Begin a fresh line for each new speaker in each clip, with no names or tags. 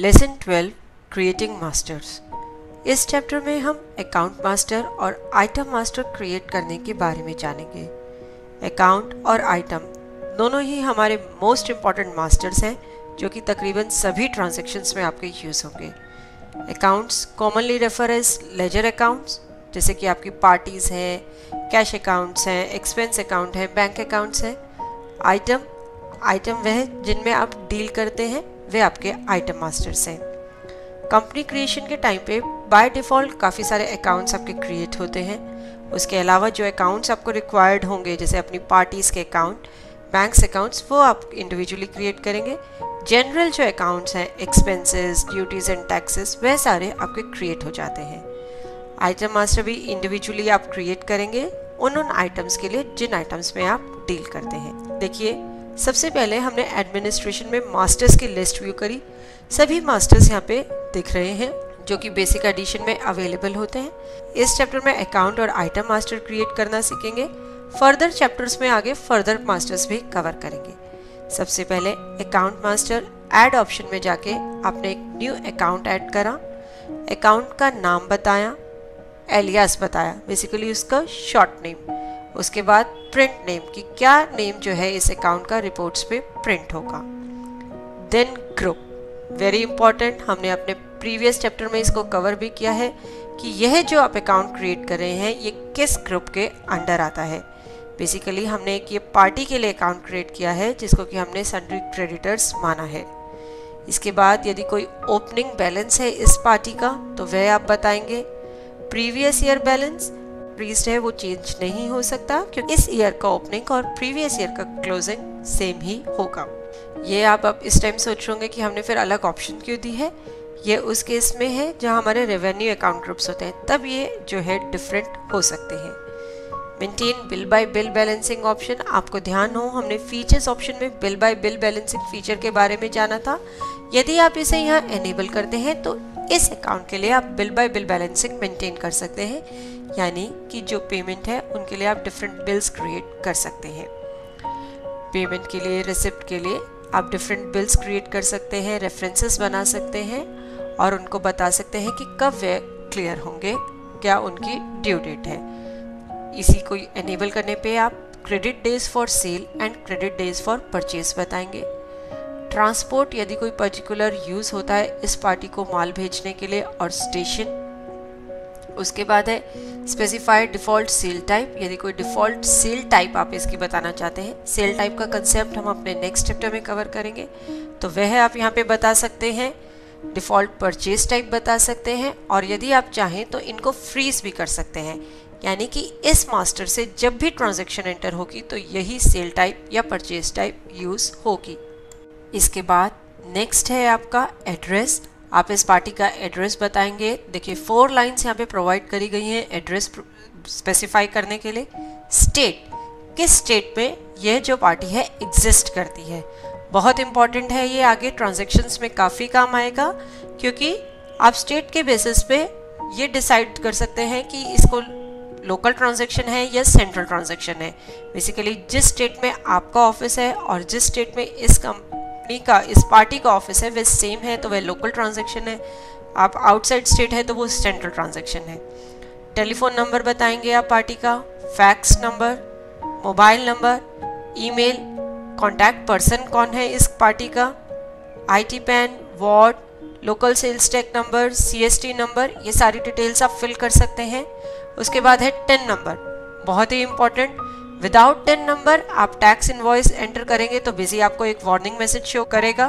Lesson 12 creating masters. इस chapter में हम अकाउंट मास्टर और आइटम मास्टर क्रिएट करने के बारे में जानेंगे। अकाउंट और आइटम दोनों ही हमारे मोस्ट इम्पॉर्टेंट मास्टर्स हैं जो कि तकरीबन सभी ट्रांजैक्शंस में आपके यूज़ होंगे। Accounts commonly refer as ledger accounts, जैसे कि आपकी पार्टीज़ हैं, कैश अकाउंट्स हैं, एक्सपेंस अकाउंट है, बैंक अकाउंट्स हैं। आइटम वह जिनमें आप डील करते हैं वे आपके आइटम मास्टर्स हैं। कंपनी क्रिएशन के टाइम पे बाय डिफ़ॉल्ट काफ़ी सारे अकाउंट्स आपके क्रिएट होते हैं। उसके अलावा जो अकाउंट्स आपको रिक्वायर्ड होंगे, जैसे अपनी पार्टीज़ के अकाउंट, बैंक्स अकाउंट्स, वो आप इंडिविजुअली क्रिएट करेंगे। जनरल जो अकाउंट्स हैं, एक्सपेंसेस, ड्यूटीज़ एंड टैक्सेस, वह सारे आपके क्रिएट हो जाते हैं। आइटम मास्टर भी इंडिविजुअली आप क्रिएट करेंगे उन आइटम्स के लिए जिन आइटम्स में आप डील करते हैं। देखिए, सबसे पहले हमने एडमिनिस्ट्रेशन में मास्टर्स की लिस्ट व्यू करी। सभी मास्टर्स यहाँ पे दिख रहे हैं जो कि बेसिक एडिशन में अवेलेबल होते हैं। इस चैप्टर में अकाउंट और आइटम मास्टर क्रिएट करना सीखेंगे। फर्दर चैप्टर्स में आगे फर्दर मास्टर्स भी कवर करेंगे। सबसे पहले अकाउंट मास्टर ऐड ऑप्शन में जाके आपने एक न्यू अकाउंट ऐड करा, अकाउंट का नाम बताया, एलियास बताया, बेसिकली उसका शॉर्ट नेम। उसके बाद प्रिंट नेम कि क्या नेम जो है इस अकाउंट का रिपोर्ट्स पे प्रिंट होगा। देन ग्रुप, वेरी इंपॉर्टेंट, हमने अपने प्रीवियस चैप्टर में इसको कवर भी किया है कि यह जो आप अकाउंट क्रिएट कर रहे हैं ये किस ग्रुप के अंडर आता है। बेसिकली हमने एक ये पार्टी के लिए अकाउंट क्रिएट किया है जिसको कि हमने सन्ड्री क्रेडिटर्स माना है। इसके बाद यदि कोई ओपनिंग बैलेंस है इस पार्टी का तो वह आप बताएंगे। प्रीवियस ईयर बैलेंस प्रीस्ट है वो चेंज नहीं हो सकता क्योंकि इस ईयर का ओपनिंग और प्रीवियस ईयर का क्लोजिंग सेम ही होगा। ये आप अब इस टाइम सोच रहे होंगे कि हमने फिर अलग ऑप्शन क्यों दी है। ये उस केस में है जहाँ हमारे रेवेन्यू अकाउंट ग्रुप्स होते हैं, तब ये जो है डिफरेंट हो सकते हैं। Maintain bill bye bill balancing option, आपको ध्यान हो हमने फीचर्स ऑप्शन में bill bye bill balancing feature के बारे में जाना था। यदि आप इसे यहाँ एनेबल करते हैं तो इस अकाउंट के लिए आप bill bye bill balancing maintain कर सकते हैं, यानी कि जो पेमेंट है उनके लिए आप डिफरेंट बिल्स क्रिएट कर सकते हैं। पेमेंट के लिए, रिसिप्ट के लिए आप डिफरेंट बिल्स क्रिएट कर सकते हैं, रेफरेंसेस बना सकते हैं और उनको बता सकते हैं कि कब वे क्लियर होंगे, क्या उनकी ड्यू डेट है। इसी को एनेबल करने पे आप credit days for sale and credit days for purchase बताएंगे। ट्रांसपोर्ट, यदि कोई पर्टिकुलर यूज़ होता है इस पार्टी को माल भेजने के लिए, और स्टेशन। उसके बाद है स्पेसिफाइड डिफ़ॉल्ट सेल टाइप, यदि कोई डिफ़ॉल्ट सेल टाइप आप इसकी बताना चाहते हैं। सेल टाइप का कंसेप्ट हम अपने नेक्स्ट चैप्टर में कवर करेंगे, तो वह आप यहाँ पे बता सकते हैं। डिफ़ॉल्ट परचेज टाइप बता सकते हैं और यदि आप चाहें तो इनको फ्रीज भी कर सकते हैं, यानी कि इस मास्टर से जब भी ट्रांजैक्शन एंटर होगी तो यही सेल टाइप या परचेज टाइप यूज़ होगी। इसके बाद नेक्स्ट है आपका एड्रेस। आप इस पार्टी का एड्रेस बताएंगे। देखिए 4 लाइन्स यहाँ पे प्रोवाइड करी गई हैं एड्रेस स्पेसिफाई करने के लिए। स्टेट, किस स्टेट में यह जो पार्टी है एग्जिस्ट करती है, बहुत इंपॉर्टेंट है। ये आगे ट्रांजैक्शंस में काफ़ी काम आएगा क्योंकि आप स्टेट के बेसिस पे ये डिसाइड कर सकते हैं कि इसको लोकल ट्रांजैक्शन है या सेंट्रल ट्रांजैक्शन है। बेसिकली जिस स्टेट में आपका ऑफिस है और जिस स्टेट में इस कंपनी का, इस पार्टी का ऑफिस है, वे सेम है तो वह लोकल ट्रांजैक्शन है। आप आउटसाइड स्टेट है तो वो सेंट्रल ट्रांजैक्शन है। टेलीफोन नंबर बताएंगे आप पार्टी का, fax number, mobile number, email, contact person कौन है इस पार्टी का, IT PAN, ward, local sales tax number, CST number, ये सारी डिटेल्स आप फिल कर सकते हैं। उसके बाद है टिन नंबर, बहुत ही इंपॉर्टेंट। विदाउट टिन नंबर आप टैक्स इनवॉइस एंटर करेंगे तो बेसिकली आपको एक वार्निंग मैसेज शो करेगा।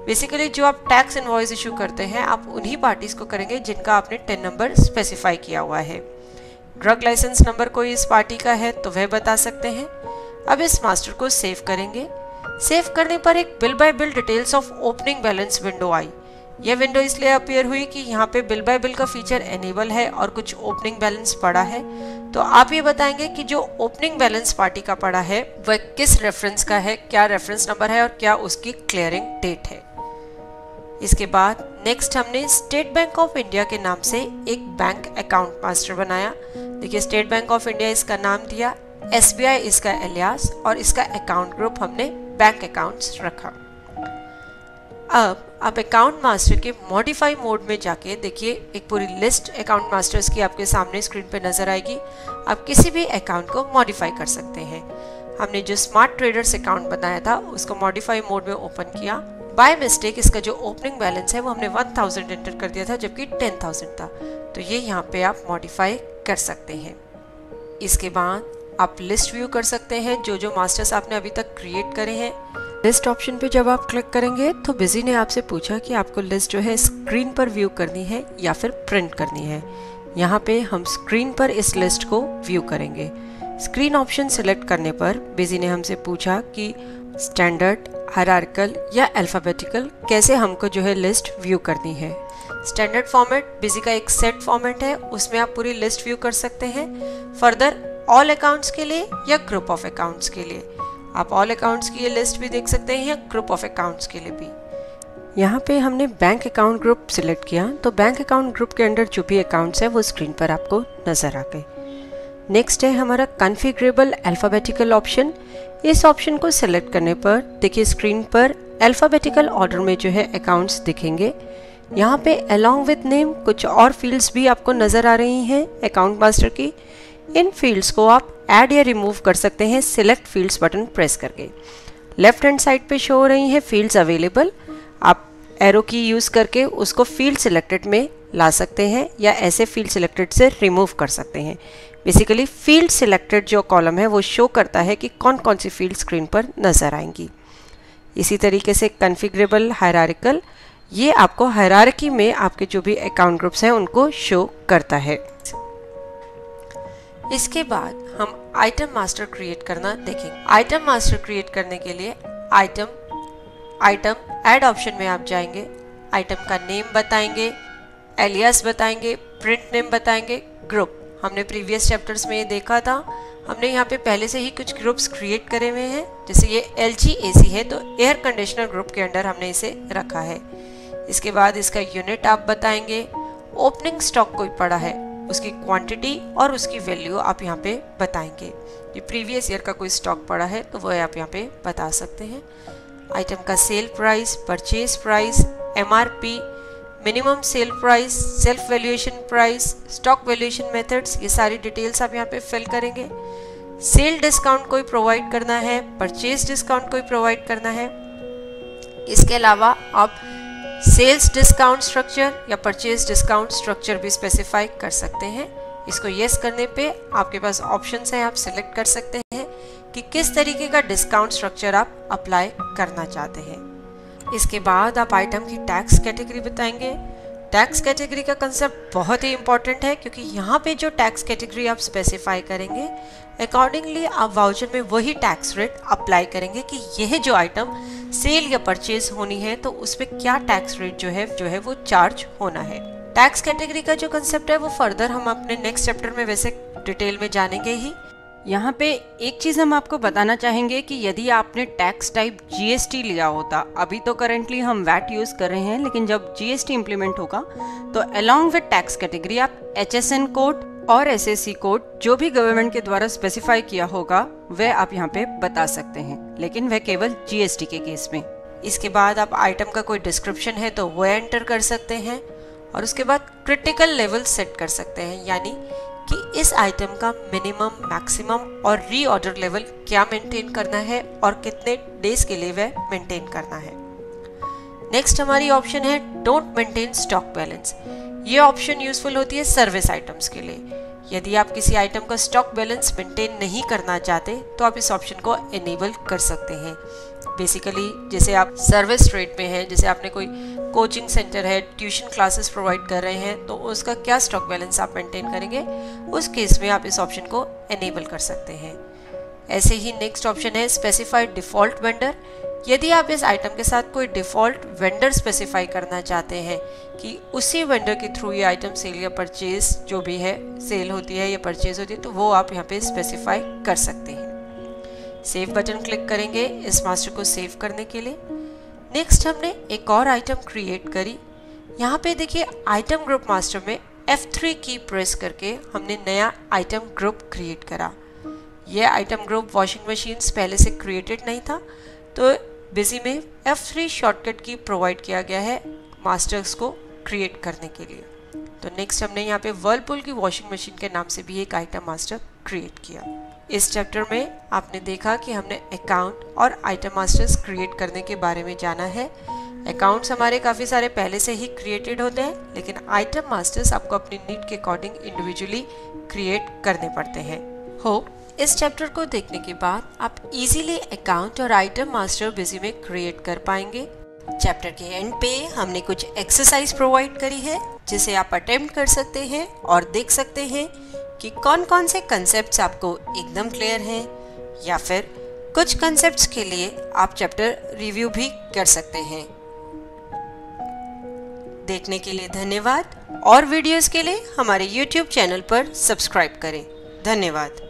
बेसिकली जो आप टैक्स इनवॉइस इशू करते हैं आप उन्हीं पार्टीज को करेंगे जिनका आपने टिन नंबर स्पेसिफाई किया हुआ है। ड्रग लाइसेंस नंबर कोई इस पार्टी का है तो वह बता सकते हैं। अब इस मास्टर को सेव करेंगे। सेव करने पर एक bill bye bill details of opening balance window आई। यह विंडो इसलिए अपीयर हुई कि यहाँ पे बिल बाय बिल का फीचर एनेबल है और कुछ ओपनिंग बैलेंस पड़ा है। तो आप ये बताएंगे कि जो ओपनिंग बैलेंस पार्टी का पड़ा है वह किस रेफरेंस का है, क्या रेफरेंस नंबर है और क्या उसकी क्लियरिंग डेट है। इसके बाद नेक्स्ट हमने स्टेट बैंक ऑफ इंडिया के नाम से एक बैंक अकाउंट मास्टर बनाया। देखिए स्टेट बैंक ऑफ इंडिया इसका नाम दिया, SBI इसका एलियास और इसका अकाउंट ग्रुप हमने बैंक अकाउंट्स रखा। अब आप अकाउंट मास्टर के मॉडिफाई मोड में जाके देखिए, एक पूरी लिस्ट अकाउंट मास्टर्स की आपके सामने स्क्रीन पे नज़र आएगी। आप किसी भी अकाउंट को मॉडिफाई कर सकते हैं। हमने जो स्मार्ट ट्रेडर्स अकाउंट बनाया था उसको मॉडिफाई मोड में ओपन किया। बाय मिस्टेक इसका जो ओपनिंग बैलेंस है वो हमने 1000 एंटर कर दिया था, जबकि 10,000 था। तो ये यहाँ पे आप मॉडिफाई कर सकते हैं। इसके बाद आप लिस्ट व्यू कर सकते हैं जो जो मास्टर्स आपने अभी तक क्रिएट करे हैं। लिस्ट ऑप्शन पे जब आप क्लिक करेंगे तो बिजी ने आपसे पूछा कि आपको लिस्ट जो है स्क्रीन पर व्यू करनी है या फिर प्रिंट करनी है। यहाँ पे हम स्क्रीन पर इस लिस्ट को व्यू करेंगे। स्क्रीन ऑप्शन सिलेक्ट करने पर बिजी ने हमसे पूछा कि स्टैंडर्ड, हायरार्किकल या अल्फाबेटिकल कैसे हमको जो है लिस्ट व्यू करनी है। स्टैंडर्ड फॉर्मेट बिजी का एक सेट फॉर्मेट है, उसमें आप पूरी लिस्ट व्यू कर सकते हैं। फर्दर ऑल अकाउंट्स के लिए या ग्रुप ऑफ अकाउंट्स के लिए आप ऑल अकाउंट्स की ये लिस्ट भी देख सकते हैं या ग्रुप ऑफ अकाउंट्स के लिए भी। यहाँ पे हमने बैंक अकाउंट ग्रुप सिलेक्ट किया तो बैंक अकाउंट ग्रुप के अंदर जो भी अकाउंट्स है वो स्क्रीन पर आपको नजर आ गए। नेक्स्ट है हमारा कॉन्फ़िगरेबल अल्फ़ाबेटिकल ऑप्शन। इस ऑप्शन को सिलेक्ट करने पर देखिए स्क्रीन पर अल्फ़ाबेटिकल ऑर्डर में जो है अकाउंट्स दिखेंगे। यहाँ पे अलॉन्ग विद नेम कुछ और फील्ड्स भी आपको नज़र आ रही हैं अकाउंट मास्टर की। इन फील्ड्स को आप ऐड या रिमूव कर सकते हैं सिलेक्ट फील्ड्स बटन प्रेस करके। लेफ्ट हैंड साइड पे शो हो रही हैं फील्ड्स अवेलेबल। आप एरो की यूज़ करके उसको फील्ड सिलेक्टेड में ला सकते हैं या ऐसे फील्ड सिलेक्टेड से रिमूव कर सकते हैं। बेसिकली फील्ड सिलेक्टेड जो कॉलम है वो शो करता है कि कौन कौन सी फील्ड स्क्रीन पर नज़र आएंगी। इसी तरीके से कॉन्फ़िगरेबल हायरार्किकल, ये आपको हायरार्की में आपके जो भी अकाउंट ग्रुप्स हैं उनको शो करता है। इसके बाद हम आइटम मास्टर क्रिएट करना देखेंगे। आइटम मास्टर क्रिएट करने के लिए आइटम ऐड ऑप्शन में आप जाएंगे, आइटम का नेम बताएंगे, एलियास बताएंगे, प्रिंट नेम बताएंगे, ग्रुप। हमने प्रीवियस चैप्टर्स में ये देखा था, हमने यहाँ पे पहले से ही कुछ ग्रुप्स क्रिएट करे हुए हैं। जैसे ये LG AC है तो एयर कंडीशनर ग्रुप के अंडर हमने इसे रखा है। इसके बाद इसका यूनिट आप बताएंगे, ओपनिंग स्टॉक कोई पड़ा है उसकी क्वांटिटी और उसकी वैल्यू आप यहाँ पे बताएंगे। ये प्रीवियस ईयर का कोई स्टॉक पड़ा है तो वो आप यहाँ पे बता सकते हैं। आइटम का sale price, purchase price, MRP, minimum sale price, self valuation price, stock valuation methods, ये सारी डिटेल्स आप यहाँ पे फिल करेंगे। सेल डिस्काउंट कोई प्रोवाइड करना है, परचेज डिस्काउंट कोई प्रोवाइड करना है। इसके अलावा आप सेल्स डिस्काउंट स्ट्रक्चर या परचेज डिस्काउंट स्ट्रक्चर भी स्पेसिफाई कर सकते हैं। इसको यस करने पे आपके पास ऑप्शंस हैं, आप सिलेक्ट कर सकते हैं कि किस तरीके का डिस्काउंट स्ट्रक्चर आप अप्लाई करना चाहते हैं। इसके बाद आप आइटम की टैक्स कैटेगरी बताएंगे। टैक्स कैटेगरी का कंसेप्ट बहुत ही इंपॉर्टेंट है क्योंकि यहाँ पे जो टैक्स कैटेगरी आप स्पेसिफाई करेंगे अकॉर्डिंगली आप वाउचर में वही टैक्स रेट अप्लाई करेंगे कि यह जो आइटम सेल या परचेज होनी है तो उस पर क्या टैक्स रेट जो है वो चार्ज होना है। टैक्स कैटेगरी का जो कंसेप्ट है वो फर्दर हम अपने नेक्स्ट चैप्टर में वैसे डिटेल में जानेंगे ही।
यहाँ पे एक चीज़ हम आपको बताना चाहेंगे कि यदि आपने टैक्स टाइप GST लिया होता, अभी तो करेंटली हम वैट यूज़ कर रहे हैं, लेकिन जब GST इम्प्लीमेंट होगा तो अलॉन्ग विद टैक्स कैटेगरी आप HSN कोड और SSC कोड जो भी गवर्नमेंट के द्वारा स्पेसिफाई किया होगा वह आप यहाँ पे बता सकते हैं, लेकिन वह केवल GST के केस में।
इसके बाद आप आइटम का कोई डिस्क्रिप्शन है तो वह एंटर कर सकते हैं और उसके बाद क्रिटिकल लेवल सेट कर सकते हैं, यानी कि इस आइटम का मिनिमम, मैक्सिमम और रीऑर्डर लेवल क्या मेंटेन करना है और कितने डेज के लिए वह मेंटेन करना है। नेक्स्ट हमारी ऑप्शन है डोंट मेंटेन स्टॉक बैलेंस। ये ऑप्शन यूजफुल होती है सर्विस आइटम्स के लिए। यदि आप किसी आइटम का स्टॉक बैलेंस मेंटेन नहीं करना चाहते तो आप इस ऑप्शन को इनेबल कर सकते हैं। बेसिकली जैसे आप सर्विस ट्रेड में हैं, जैसे आपने कोई कोचिंग सेंटर है, ट्यूशन क्लासेस प्रोवाइड कर रहे हैं, तो उसका क्या स्टॉक बैलेंस आप मेंटेन करेंगे, उस केस में आप इस ऑप्शन को इनेबल कर सकते हैं। ऐसे ही नेक्स्ट ऑप्शन है स्पेसिफाइड डिफ़ॉल्ट वेंडर। यदि आप इस आइटम के साथ कोई डिफ़ॉल्ट वेंडर स्पेसिफाई करना चाहते हैं कि उसी वेंडर के थ्रू ये आइटम सेल या परचेज जो भी है, सेल होती है या परचेज होती है, तो वो आप यहाँ पे स्पेसिफाई कर सकते हैं। सेव बटन क्लिक करेंगे इस मास्टर को सेव करने के लिए। नेक्स्ट हमने एक और आइटम क्रिएट करी। यहाँ पे देखिए आइटम ग्रुप मास्टर में F3 की प्रेस करके हमने नया आइटम ग्रुप क्रिएट करा। यह आइटम ग्रुप वॉशिंग मशीन्स पहले से क्रिएटेड नहीं था, तो बिजी में F3 शॉर्टकट की प्रोवाइड किया गया है मास्टर्स को क्रिएट करने के लिए। तो नेक्स्ट हमने यहाँ पे वर्लपूल की वॉशिंग मशीन के नाम से भी एक आइटम मास्टर क्रिएट किया। इस चैप्टर में आपने देखा कि हमने अकाउंट और आइटम मास्टर्स क्रिएट करने के बारे में जाना है। अकाउंट्स हमारे काफ़ी सारे पहले से ही क्रिएटेड होते हैं, लेकिन आइटम मास्टर्स आपको अपनी नीड के अकॉर्डिंग इंडिविजुअली क्रिएट करने पड़ते हैं। होप इस चैप्टर को देखने के बाद आप इजीली अकाउंट और आइटम मास्टर बिजी में क्रिएट कर पाएंगे। चैप्टर के एंड पे हमने कुछ एक्सरसाइज प्रोवाइड करी है जिसे आप अटेम्प्ट कर सकते हैं और देख सकते हैं कि कौन कौन से कंसेप्ट्स आपको एकदम क्लियर हैं, या फिर कुछ कंसेप्ट्स के लिए आप चैप्टर रिव्यू भी कर सकते हैं। देखने के लिए धन्यवाद और वीडियोस के लिए हमारे YouTube चैनल पर सब्सक्राइब करें। धन्यवाद।